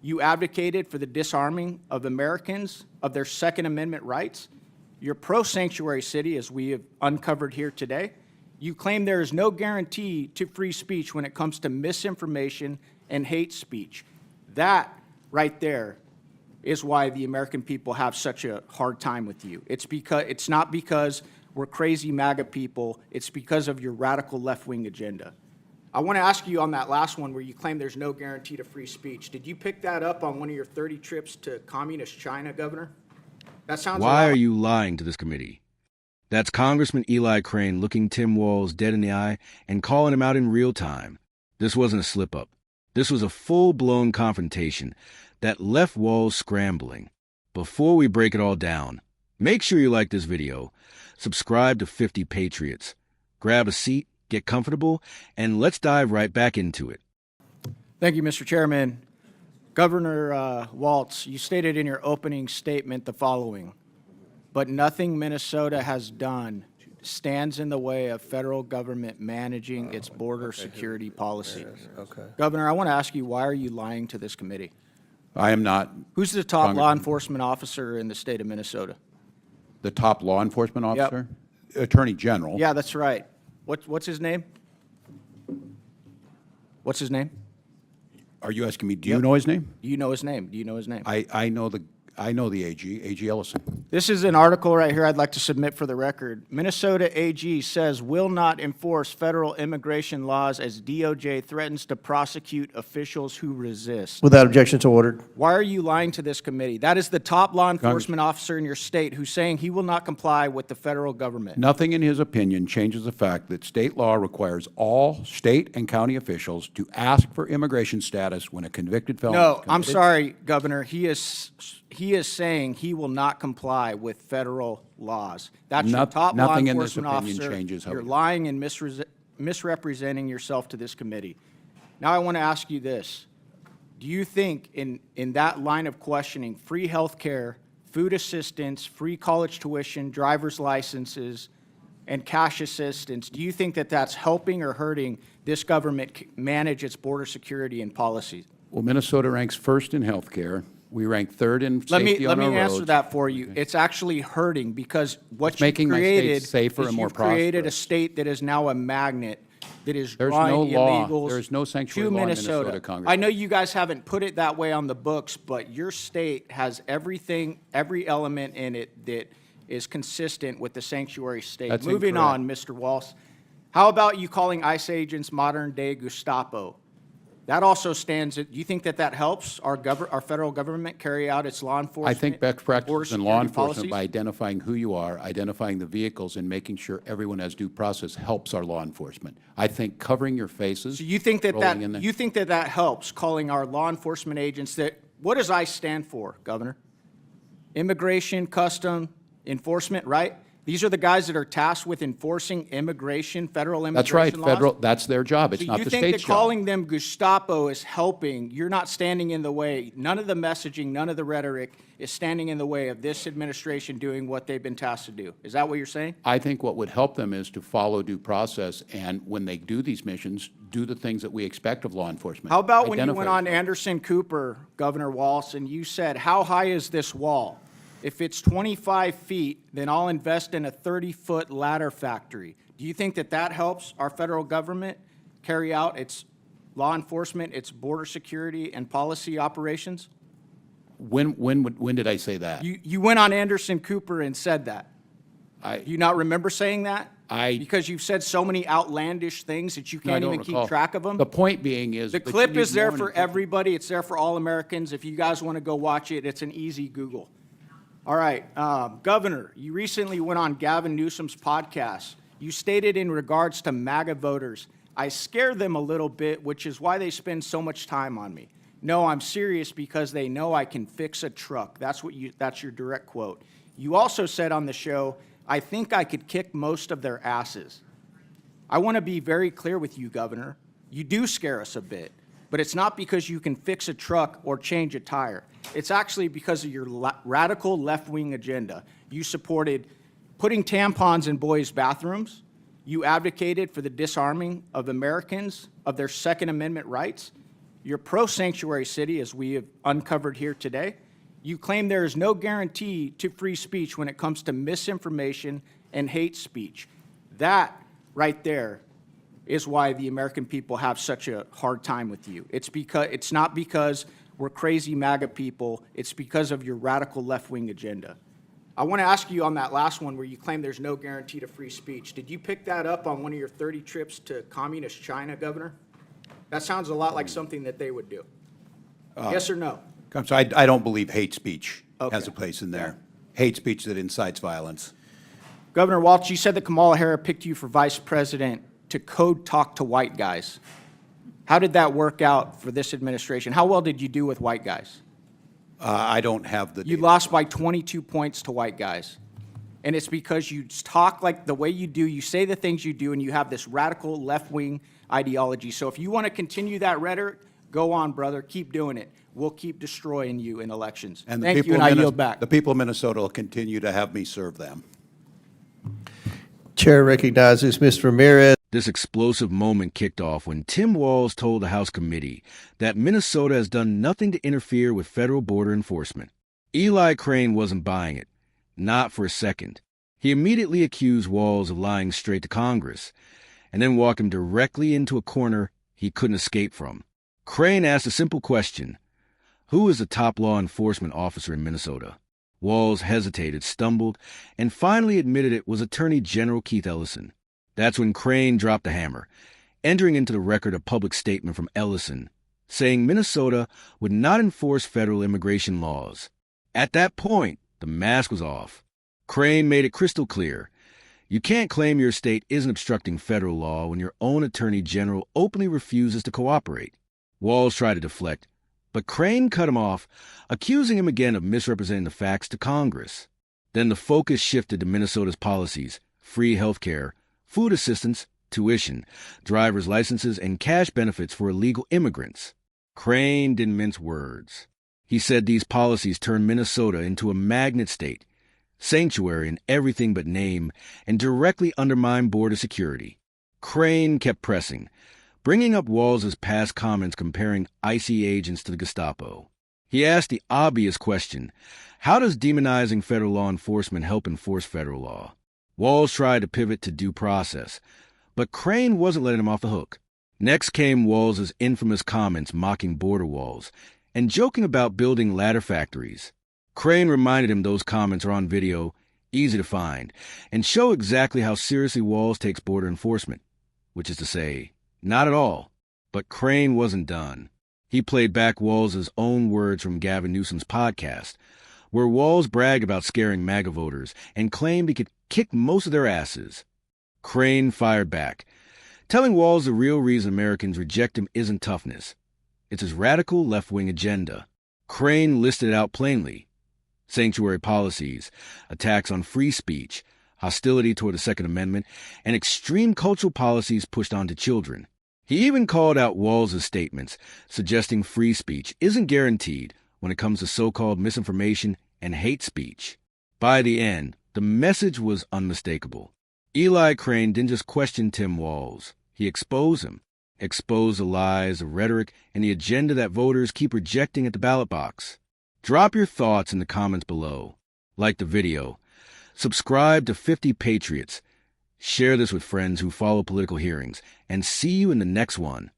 You advocated for the disarming of Americans of their Second Amendment rights. You're pro-sanctuary city, as we have uncovered here today. You claim there is no guarantee to free speech when it comes to misinformation and hate speech. That right there is why the American people have such a hard time with you. It's not because we're crazy MAGA people. It's because of your radical left-wing agenda. I want to ask you on that last one where you claim there's no guarantee to free speech. Did you pick that up on one of your 30 trips to communist China, Governor? That sounds. Why are you lying to this committee? That's Congressman Eli Crane looking Tim Walz dead in the eye and calling him out in real time. This wasn't a slip-up. This was a full-blown confrontation that left Walz scrambling. Before we break it all down, make sure you like this video, subscribe to 50 Patriots, grab a seat, get comfortable, and let's dive right back into it. Thank you, Mr. Chairman. Governor Walz, you stated in your opening statement the following: but nothing Minnesota has done stands in the way of federal government managing its border security policy. Okay. Governor, I want to ask you, why are you lying to this committee? I am not. Who's the top law enforcement officer in the state of Minnesota? The top law enforcement officer? Attorney General. Yeah, that's right. What's his name? What's his name? Are you asking me, do you know his name? Do you know his name? Do you know his name? I know the AG Ellison. This is an article right here I'd like to submit for the record. Minnesota AG says will not enforce federal immigration laws as DOJ threatens to prosecute officials who resist. Without objection, so ordered. Why are you lying to this committee? That is the top law enforcement officer in your state who's saying he will not comply with the federal government. Nothing in his opinion changes the fact that state law requires all state and county officials to ask for immigration status when a convicted felon is No, committed. I'm sorry, Governor. He is saying he will not comply with federal laws. That's your top law Nothing in this enforcement opinion officer. changes how You're we- lying and misrepresenting yourself to this committee. Now I want to ask you this. Do you think in that line of questioning, free health care, food assistance, free college tuition, driver's licenses, and cash assistance, do you think that that's helping or hurting this government manage its border security and policies? Well, Minnesota ranks first in health care. We rank third in safety on our roads. Let me answer that for you. Okay. It's actually hurting because what you making created my state safer and more you've created a prosperous. state that is now a magnet that is There's drawing no law. illegals There's no sanctuary to law in Minnesota. Minnesota, Congressman. I know you guys haven't put it that way on the books, but your state has everything, every element in it that is consistent with the sanctuary state. That's Moving incorrect. on, Mr. Walz. How about you calling ICE agents modern-day Gestapo? That also stands. Do you think that that helps our federal government carry out its law enforcement? I think best practices in law security enforcement policies? by identifying who you are, identifying the vehicles, and making sure everyone has due process helps our law enforcement. I think covering your faces. So you think that rolling in there- you think that that helps calling our law enforcement agents that? What does ICE stand for, Governor? Immigration, custom, enforcement, right? These are the guys that are tasked with enforcing immigration, federal immigration That's right. laws? Federal. That's their job. It's So not you the think state's that job. calling them Gestapo is helping? You're not standing in the way. None of the messaging, none of the rhetoric is standing in the way of this administration doing what they've been tasked to do. Is that what you're saying? I think what would help them is to follow due process, and when they do these missions, do the things that we expect of law enforcement. How about when you Identify went on yourself. Anderson Cooper, Governor Walz, and you said, how high is this wall? If it's 25 feet, then I'll invest in a 30-foot ladder factory. Do you think that that helps our federal government carry out its law enforcement, its border security and policy operations? When did I say that? You went on Anderson Cooper and said that. Do you not remember saying that? Because you've said so many outlandish things that you No, I can't don't even recall. keep track of them. The point being is The that you clip need is there more for than 50 everybody. It's there for all Americans. If you guys want to go watch it, it's an easy Google. All right, Governor, you recently went on Gavin Newsom's podcast. You stated in regards to MAGA voters, I scare them a little bit, which is why they spend so much time on me. No, I'm serious because they know I can fix a truck. That's your direct quote. You also said on the show, I think I could kick most of their asses. I want to be very clear with you, Governor. You do scare us a bit, but it's not because you can fix a truck or change a tire. It's actually because of your radical left-wing agenda. You supported putting tampons in boys' bathrooms. You advocated for the disarming of Americans of their Second Amendment rights. You're pro-sanctuary city, as we have uncovered here today. You claim there is no guarantee to free speech when it comes to misinformation and hate speech. That right there is why the American people have such a hard time with you. It's not because we're crazy MAGA people. It's because of your radical left-wing agenda. I want to ask you on that last one where you claim there's no guarantee to free speech. Did you pick that up on one of your 30 trips to communist China, Governor? That sounds a lot like something that they would do. Yes or no? So I don't believe hate speech Okay. has a place in there. Hate speech that incites violence. Governor Walz, you said that Kamala Harris picked you for vice president to code talk to white guys. How did that work out for this administration? How well did you do with white guys? I don't have the You data. lost by 22 points to white guys. And it's because you talk like the way you do, you say the things you do, and you have this radical left-wing ideology. So if you want to continue that rhetoric, go on, brother. Keep doing it. We'll keep destroying you in elections. And the Thank you, people and of I Minnes- yield back. The people of Minnesota will continue to have me serve them. Chair recognizes Mr. Ramirez. This explosive moment kicked off when Tim Walz told the House committee that Minnesota has done nothing to interfere with federal border enforcement. Eli Crane wasn't buying it, not for a second. He immediately accused Walz of lying straight to Congress, and then walked him directly into a corner he couldn't escape from. Crane asked a simple question: who is the top law enforcement officer in Minnesota? Walz hesitated, stumbled, and finally admitted it was Attorney General Keith Ellison. That's when Crane dropped the hammer, entering into the record a public statement from Ellison, saying Minnesota would not enforce federal immigration laws. At that point, the mask was off. Crane made it crystal clear: you can't claim your state isn't obstructing federal law when your own Attorney General openly refuses to cooperate. Walz tried to deflect, but Crane cut him off, accusing him again of misrepresenting the facts to Congress. Then the focus shifted to Minnesota's policies: free health care, food assistance, tuition, driver's licenses, and cash benefits for illegal immigrants. Crane didn't mince words. He said these policies turn Minnesota into a magnet state, sanctuary in everything but name, and directly undermine border security. Crane kept pressing, bringing up Walz's past comments comparing ICE agents to the Gestapo. He asked the obvious question: how does demonizing federal law enforcement help enforce federal law? Walz tried to pivot to due process, but Crane wasn't letting him off the hook. Next came Walz's infamous comments mocking border walls and joking about building ladder factories. Crane reminded him those comments are on video, easy to find, and show exactly how seriously Walz takes border enforcement, which is to say, not at all. But Crane wasn't done. He played back Walz's own words from Gavin Newsom's podcast, where Walz bragged about scaring MAGA voters and claimed he could kick most of their asses. Crane fired back, telling Walz the real reason Americans reject him isn't toughness. It's his radical left-wing agenda. Crane listed it out plainly: sanctuary policies, attacks on free speech, hostility toward the Second Amendment, and extreme cultural policies pushed onto children. He even called out Walz's statements, suggesting free speech isn't guaranteed when it comes to so-called misinformation and hate speech. By the end, the message was unmistakable. Eli Crane didn't just question Tim Walz. He exposed him. Exposed the lies, the rhetoric, and the agenda that voters keep rejecting at the ballot box. Drop your thoughts in the comments below. Like the video. Subscribe to 50 Patriots. Share this with friends who follow political hearings. And see you in the next one.